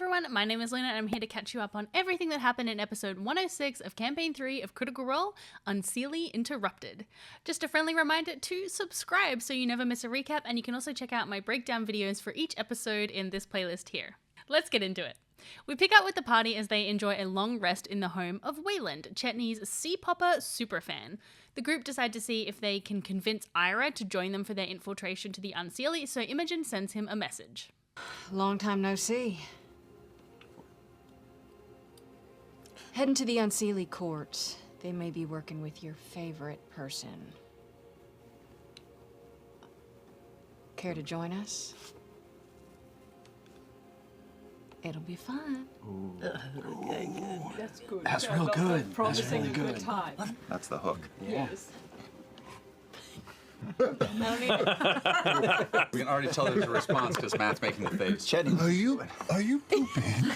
everyone, my name is Luna and I'm here to catch you up on everything that happened in episode 106 of Campaign 3 of Critical Role, Unseelie Interrupted. Just a friendly reminder to subscribe so you never miss a recap, and you can also check out my breakdown videos for each episode in this playlist here. Let's get into it. We pick up with the party as they enjoy a long rest in the home of Wayland, Chetney's C-Popper superfan. The group decide to see if they can convince Ira to join them for their infiltration to the Unseelie, so Imogen sends him a message. Long time no see. Heading to the Unseelie court. They may be working with your favorite person. Care to join us? It'll be fun. Okay, good. That's good. That's real good. Promising That's really a good time. That's the hook. Yes. We can already tell there's a response because Matt's making the face. Chetney. Are you pooping?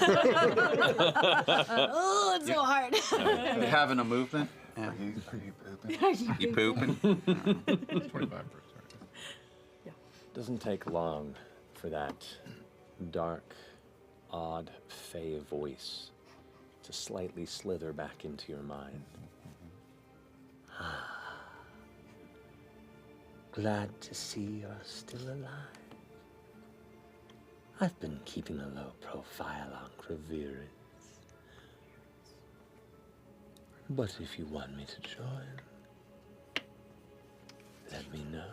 Oh, it's so hard. You having a movement? Yeah. Are you pooping? You pooping? 25%. Doesn't take long for that dark, odd, fey voice to slightly slither back into your mind. Glad to see you're still alive. I've been keeping a low profile on Craveris. But if you want me to join, let me know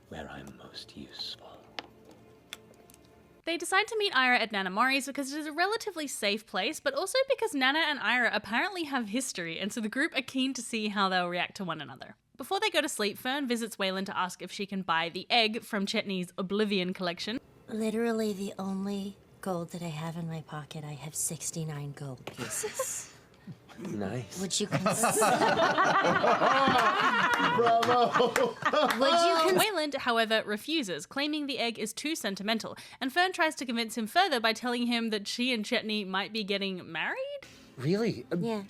where I'm most useful. They decide to meet Ira at Nana Mori's because it is a relatively safe place, but also because Nana and Ira apparently have history, and so the group are keen to see how they'll react to one another. Before they go to sleep, Fearne visits Wayland to ask if she can buy the egg from Chetney's Oblivion collection. Literally the only gold that I have in my pocket. I have 69 gold pieces. Nice. Would you consider? Bravo! Wayland, however, refuses, claiming the egg is too sentimental, and Fearne tries to convince him further by telling him that she and Chetney might be getting married? Really? Yeah.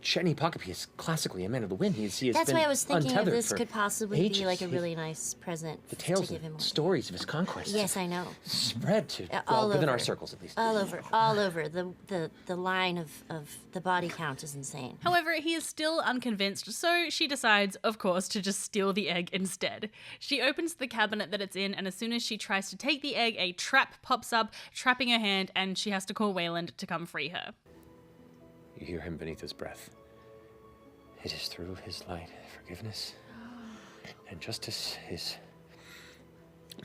Chetney Pocketpee is classically a man of the wind. He has That's been why I was thinking of untethered this for could possibly ages. be like a really nice present The to tales give him. and stories of his conquests Yes, I know. spread to, All within over. our circles at least. All over. The line of the body count is insane. However, he is still unconvinced, so she decides, of course, to just steal the egg instead. She opens the cabinet that it's in, and as soon as she tries to take the egg, a trap pops up, trapping her hand, and she has to call Wayland to come free her. You hear him beneath his breath. It is through his light forgiveness and justice is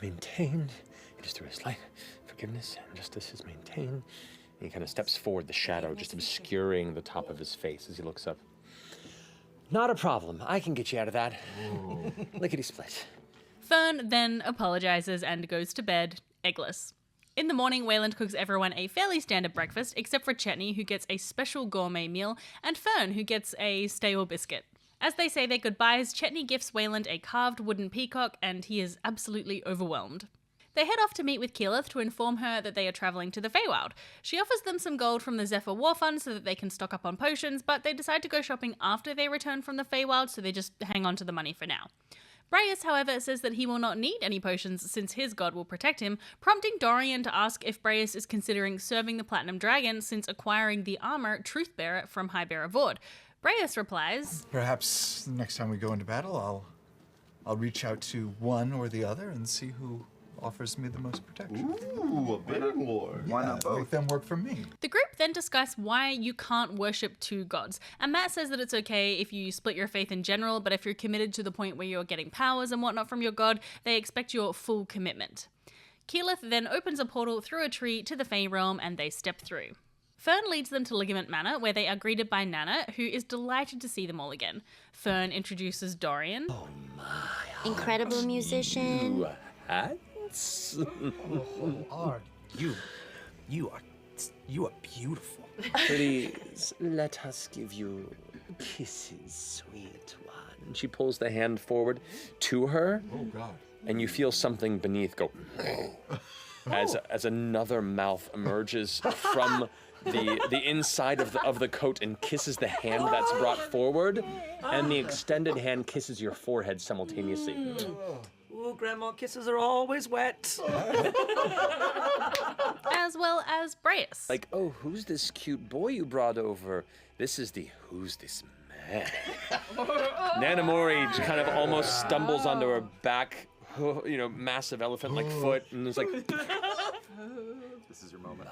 maintained. It is through his light forgiveness and justice is maintained. And he kind of steps forward, the shadow just obscuring the top of his face as he looks up. Not a problem. I can get you out of that. Lickety-split. Fearne then apologizes and goes to bed, eggless. In the morning, Wayland cooks everyone a fairly standard breakfast, except for Chetney, who gets a special gourmet meal, and Fearne, who gets a stale biscuit. As they say their goodbyes, Chetney gifts Wayland a carved wooden peacock, and he is absolutely overwhelmed. They head off to meet with Keyleth to inform her that they are traveling to the Feywild. She offers them some gold from the Zephyr War Fund so that they can stock up on potions, but they decide to go shopping after they return from the Feywild, so they just hang on to the money for now. Braius, however, says that he will not need any potions since his god will protect him, prompting Dorian to ask if Braius is considering serving the Platinum Dragon since acquiring the armor Truthbearer from Highbearer Vord. Braius replies, Perhaps the next time we go into battle, I'll reach out to one or the other and see who offers me the most protection. Ooh, a bidding war. Why not both? Make them work for me. The group then discuss why you can't worship two gods, and Matt says that it's okay if you split your faith in general, but if you're committed to the point where you're getting powers and whatnot from your god, they expect your full commitment. Keyleth then opens a portal through a tree to the Fey realm and they step through. Fearne leads them to Ligament Manor, where they are greeted by Nana, who is delighted to see them all again. Fearne introduces Dorian. Oh my. Incredible musician. You are beautiful. Please, let us give you kisses, sweet one. She pulls the hand forward to her. Oh, God. And you feel something beneath go as another mouth emerges from the inside of the coat and kisses the hand that's brought forward, and the extended hand kisses your forehead simultaneously. Ooh, Grandma kisses are always wet. As well as Breas. Like, oh, who's this cute boy you brought over? This is the who's this man? Nanamori kind of almost stumbles onto her back, massive elephant-like foot, and is like, This is your moment.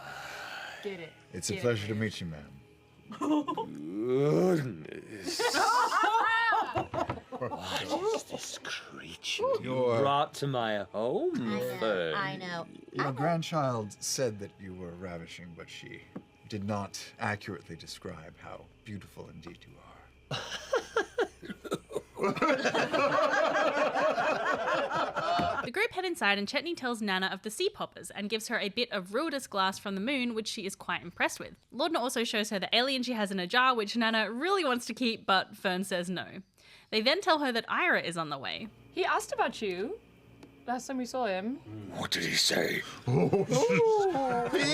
Get it. It's a pleasure to meet you, ma'am. goodness. What is this creature you brought to my home? I know. Your grandchild said that you were ravishing, but she did not accurately describe how beautiful indeed you are. The group head inside and Chetney tells Nana of the sea poppers and gives her a bit of Ruidus glass from the moon, which she is quite impressed with. Lordna also shows her the alien she has in a jar, which Nana really wants to keep, but Fearne says no. They then tell her that Ira is on the way. He asked about you last time we saw him. What did he say? What did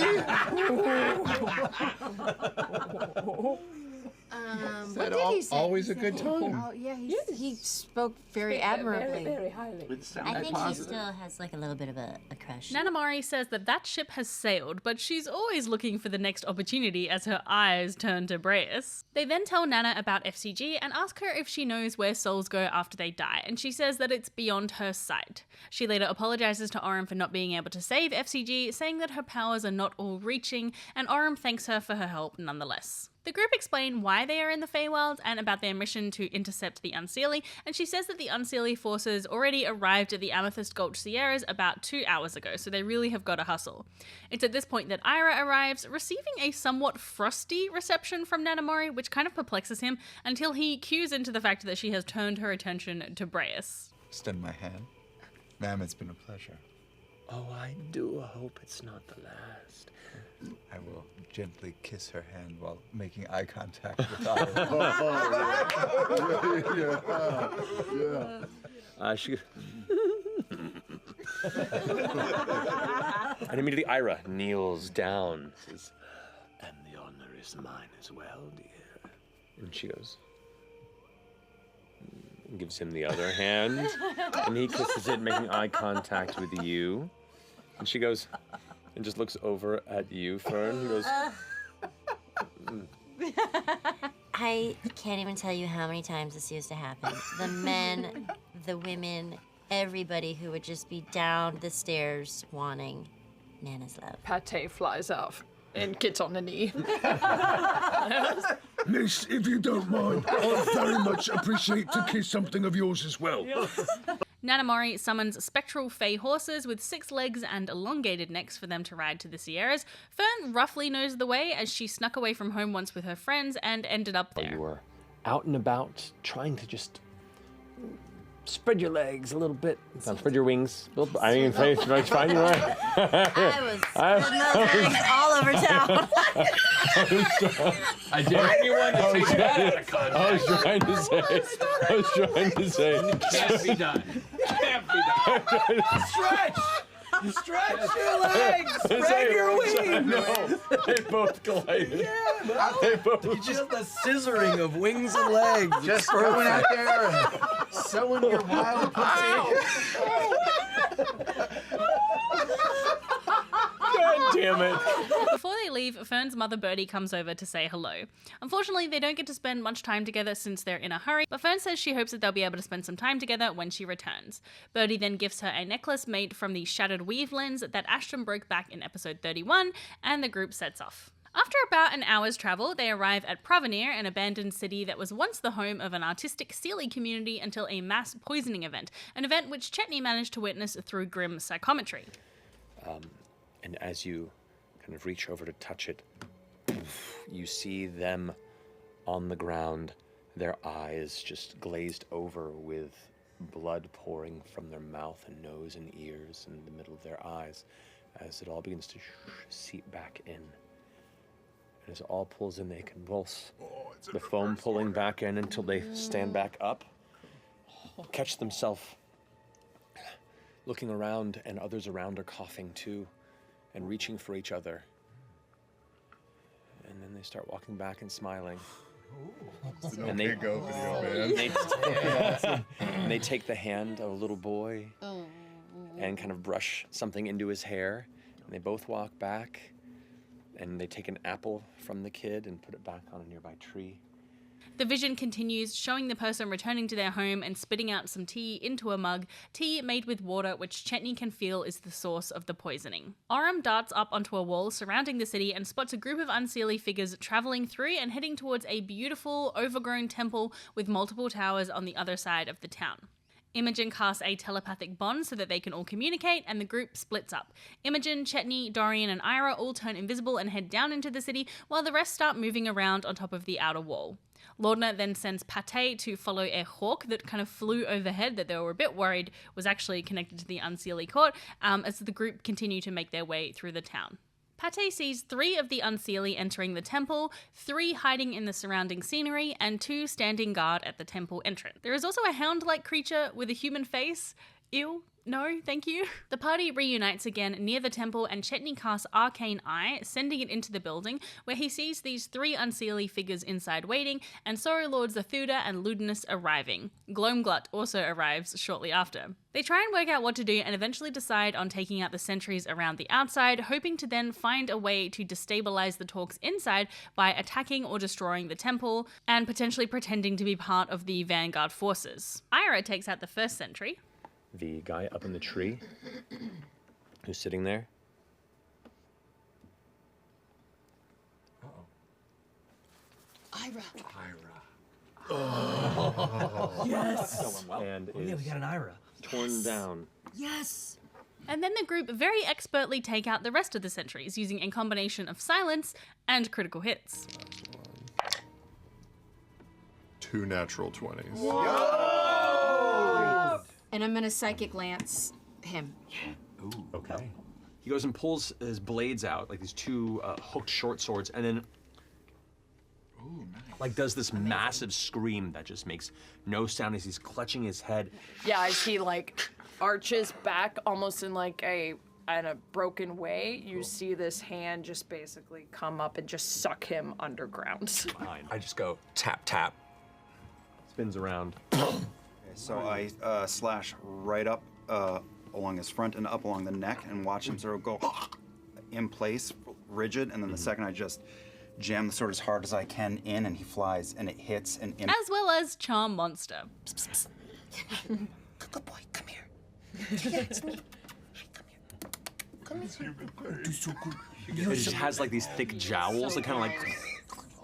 he say? Always a good time. Oh, yeah, he spoke very admirably. Very highly. It sounded I think positive. he still has like a little bit of a crush. Nanamori says that ship has sailed, but she's always looking for the next opportunity as her eyes turn to Breas. They then tell Nana about FCG and ask her if she knows where souls go after they die, and she says that it's beyond her sight. She later apologizes to Orym for not being able to save FCG, saying that her powers are not all-reaching, and Orym thanks her for her help nonetheless. The group explain why they are in the Feywild and about their mission to intercept the Unseelie, and she says that the Unseelie forces already arrived at the Amethyst Gulch Seirras about 2 hours ago, so they really have got to hustle. It's at this point that Ira arrives, receiving a somewhat frosty reception from Nanamori, which kind of perplexes him until he cues into the fact that she has turned her attention to Breas. Extend my hand. Ma'am, it's been a pleasure. Oh, I do hope it's not the last. I will gently kiss her hand while making eye contact with Ira. She... And immediately Ira kneels down, says, "And the honor is mine as well, dear." And she goes, and gives him the other hand, and he kisses it, making eye contact with you. And she goes, and just looks over at you, Fearne, and goes, I can't even tell you how many times this used to happen. The men, the women, everybody who would just be down the stairs wanting Nana's love. Pate flies off and gets on the knee. Miss, if you don't mind, I'd very much appreciate to kiss something of yours as well. Nanamori summons spectral fey horses with 6 legs and elongated necks for them to ride to the Seirras. Fearne roughly knows the way as she snuck away from home once with her friends and ended up there. you were out and about, trying to just spread your legs a little bit. Spread your wings. I mean, fine, you're right. I was spreading those legs all over town. I dare anyone to take that out of context. I was trying to say. Can't be done. Can't be done. Stretch! Stretch your legs! Spread your wings! No, they both collided. They both. Just the scissoring of wings and legs. Just going out there and sowing your wild pussy. God damn it. Before they leave, Fearne's mother Birdie comes over to say hello. Unfortunately, they don't get to spend much time together since they're in a hurry, but Fearne says she hopes that they'll be able to spend some time together when she returns. Birdie then gives her a necklace made from the shattered weave lens that Ashton broke back in episode 31, and the group sets off. After about an hour's travel, they arrive at Pravenir, an abandoned city that was once the home of an artistic Seelie community until a mass poisoning event, an event which Chetney managed to witness through grim psychometry. And as you kind of reach over to touch it, you see them on the ground, their eyes just glazed over with blood pouring from their mouth and nose and ears in the middle of their eyes as it all begins to seep back in. And as it all pulls in, they convulse, the foam pulling back in until they stand back up, catch themselves looking around, and others around are coughing too and reaching for each other. And then they start walking back and smiling. And they go video, man. and they take the hand of a little boy and kind of brush something into his hair. And they both walk back, and they take an apple from the kid and put it back on a nearby tree. The vision continues, showing the person returning to their home and spitting out some tea into a mug, tea made with water which Chetney can feel is the source of the poisoning. Oram darts up onto a wall surrounding the city and spots a group of unseelie figures travelling through and heading towards a beautiful, overgrown temple with multiple towers on the other side of the town. Imogen casts a telepathic bond so that they can all communicate, and the group splits up. Imogen, Chetney, Dorian, and Ira all turn invisible and head down into the city, while the rest start moving around on top of the outer wall. Laudna then sends Pate to follow a hawk that kind of flew overhead that they were a bit worried was actually connected to the unseelie court, as the group continue to make their way through the town. Pate sees 3 of the unseelie entering the temple, 3 hiding in the surrounding scenery, and 2 standing guard at the temple entrance. There is also a hound-like creature with a human face. Ew. No, thank you. The party reunites again near the temple, and Chetney casts Arcane Eye, sending it into the building, where he sees these 3 unseelie figures inside waiting, and Sorrow Lords Athuda and Ludinus arriving. Gloamglut also arrives shortly after. They try and work out what to do and eventually decide on taking out the sentries around the outside, hoping to then find a way to destabilize the talks inside by attacking or destroying the temple, and potentially pretending to be part of the Vanguard forces. Ira takes out the first sentry. The guy up in the tree who's sitting there. Ira. Yes. And Oh, yeah, we got an Ira. torn down. Yes. And then the group very expertly take out the rest of the sentries using a combination of silence and critical hits. 2 natural 20s. And I'm gonna psychic lance him. Okay. He goes and pulls his blades out, like these 2 hooked short swords, and then like does this massive scream that just makes no sound as he's clutching his head. Yeah, as he like arches back almost in like in a broken way, you see this hand just basically come up and just suck him underground. Fine. I just go tap tap. Spins around. So I slash right up along his front and up along the neck and watch him sort of go in place, rigid, and then the second I just jam the sword as hard as I can in, and he flies, and it hits and As well as Charm Monster. Good boy, come here. Yeah, it's me. Come here. Do so good. It just has like these thick jowls, like kind of like.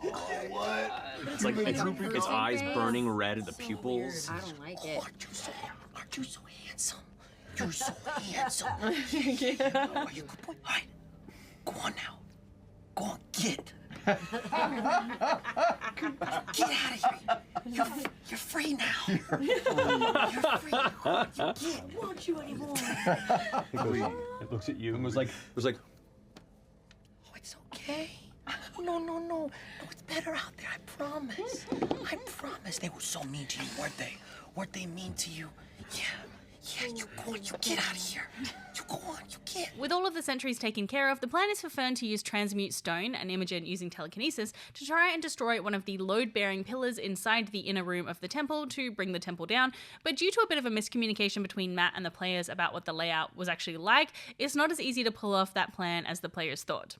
It's like its eyes burning red at the pupils. I don't like it. Aren't you so handsome? You're so handsome. Are you a good boy? All right. Go on now. Go on, get. Get out of here. You're free now. You're free. You don't want you anymore. It looks at you and was like, Oh, it's okay. No. No, it's better out there, I promise. I promise. They were so mean to you, weren't they? Weren't they mean to you? Yeah, you go on, you get out of here. You go on, you get. With all of the sentries taken care of, the plan is for Fearne to use Transmute Stone and Imogen using telekinesis to try and destroy one of the load-bearing pillars inside the inner room of the temple to bring the temple down, but due to a bit of a miscommunication between Matt and the players about what the layout was actually like, it's not as easy to pull off that plan as the players thought.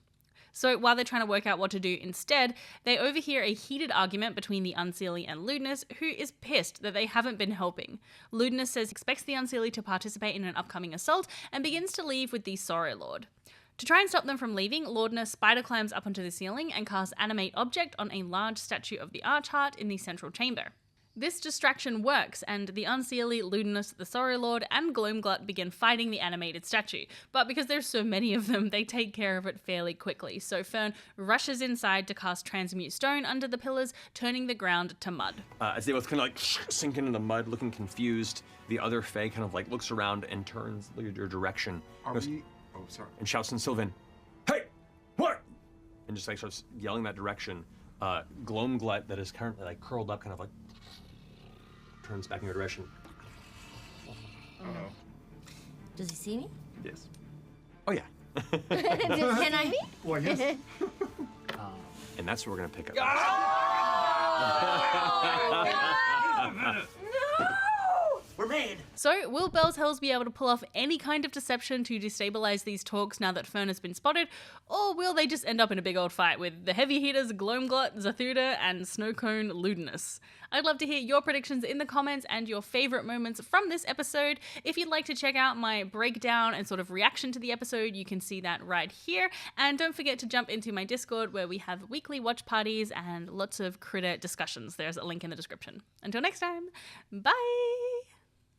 So while they're trying to work out what to do instead, they overhear a heated argument between the Unseelie and Ludinus, who is pissed that they haven't been helping. Ludinus says he expects the Unseelie to participate in an upcoming assault and begins to leave with the Sorrow Lord. To try and stop them from leaving, Laudna spider climbs up onto the ceiling and casts Animate Object on a large statue of the Archheart in the central chamber. This distraction works, and the Unseelie, Ludinus, the Sorrow Lord, and Gloamglut begin fighting the animated statue. But because there's so many of them, they take care of it fairly quickly. So Fearne rushes inside to cast Transmute Stone under the pillars, turning the ground to mud. As they both kind of like sink into the mud, looking confused, the other Fae kind of like looks around and turns your direction. Are goes, we? Oh, sorry. and shouts in Sylvan, "Hey, what?" And just like starts yelling that direction. Gloamglut, that is currently like curled up, kind of like turns back in your direction. Does he see me? Yes. Oh yeah. Can I? Well, yes. And that's where we're gonna pick up. We're made. So, will Bell's Hells be able to pull off any kind of deception to destabilize these talks now that Fearne has been spotted, or will they just end up in a big old fight with the heavy hitters Gloamglot, Zathuda, and Snowcone Ludinus? I'd love to hear your predictions in the comments and your favorite moments from this episode. If you'd like to check out my breakdown and sort of reaction to the episode, you can see that right here. And don't forget to jump into my Discord where we have weekly watch parties and lots of critter discussions. There's a link in the description. Until next time, bye!